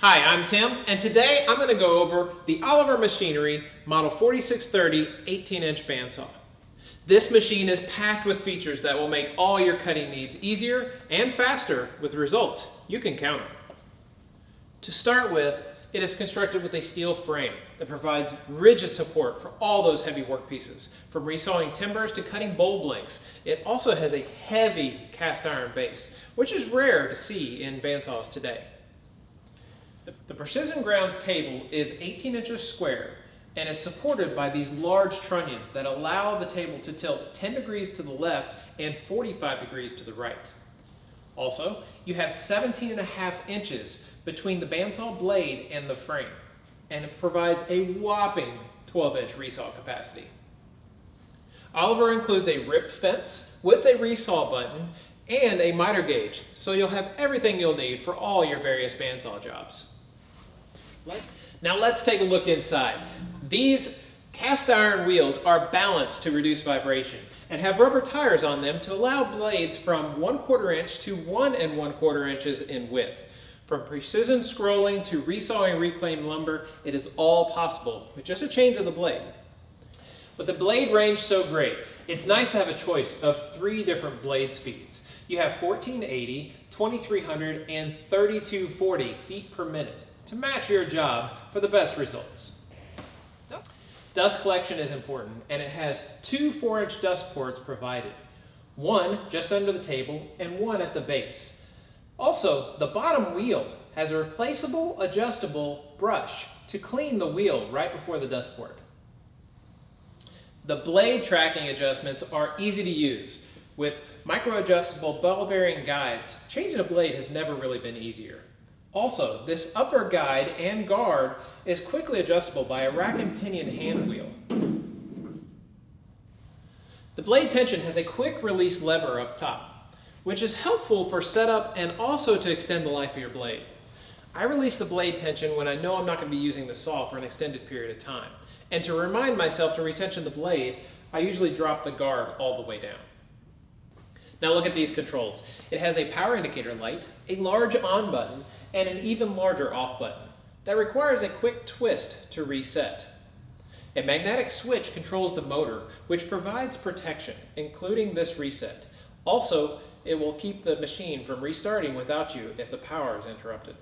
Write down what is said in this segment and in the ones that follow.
Hi, I'm Tim, and today I'm going to go over the Oliver Machinery Model 4630 18-inch bandsaw. This machine is packed with features that will make all your cutting needs easier and faster with results you can count on. To start with, it is constructed with a steel frame that provides rigid support for all those heavy work pieces, from resawing timbers to cutting bowl blanks. It also has a heavy cast iron base, which is rare to see in bandsaws today. The precision ground table is 18 inches square and is supported by these large trunnions that allow the table to tilt 10 degrees to the left and 45 degrees to the right. Also, you have 17.5 inches between the bandsaw blade and the frame, and it provides a whopping 12-inch resaw capacity. Oliver includes a rip fence with a resaw button and a miter gauge, so you'll have everything you'll need for all your various bandsaw jobs. Now let's take a look inside. These cast iron wheels are balanced to reduce vibration and have rubber tires on them to allow blades from 1/4 inch to 1 1/4 inches in width. From precision scrolling to resawing reclaimed lumber, it is all possible with just a change of the blade. With the blade range so great, it's nice to have a choice of 3 different blade speeds. You have 1480, 2300, and 3240 feet per minute to match your job for the best results. Dust collection is important, and it has 2 4-inch dust ports provided. One just under the table and one at the base. Also, the bottom wheel has a replaceable adjustable brush to clean the wheel right before the dust port. The blade tracking adjustments are easy to use. With micro-adjustable ball bearing guides, changing a blade has never really been easier. Also, this upper guide and guard is quickly adjustable by a rack and pinion hand wheel. The blade tension has a quick release lever up top, which is helpful for setup and also to extend the life of your blade. I release the blade tension when I know I'm not going to be using the saw for an extended period of time. And to remind myself to retension the blade, I usually drop the guard all the way down. Now look at these controls. It has a power indicator light, a large on button, and an even larger off button that requires a quick twist to reset. A magnetic switch controls the motor, which provides protection, including this reset. Also, it will keep the machine from restarting without you if the power is interrupted.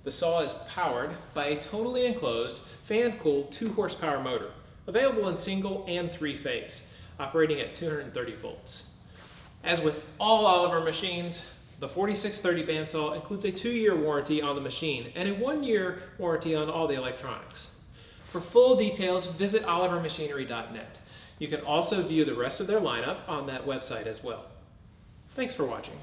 The saw is powered by a totally enclosed, fan-cooled 2-horsepower motor, available in single and 3-phase, operating at 230 volts. As with all Oliver machines, the 4630 bandsaw includes a 2-year warranty on the machine and a 1-year warranty on all the electronics. For full details, visit olivermachinery.net. You can also view the rest of their lineup on that website as well. Thanks for watching.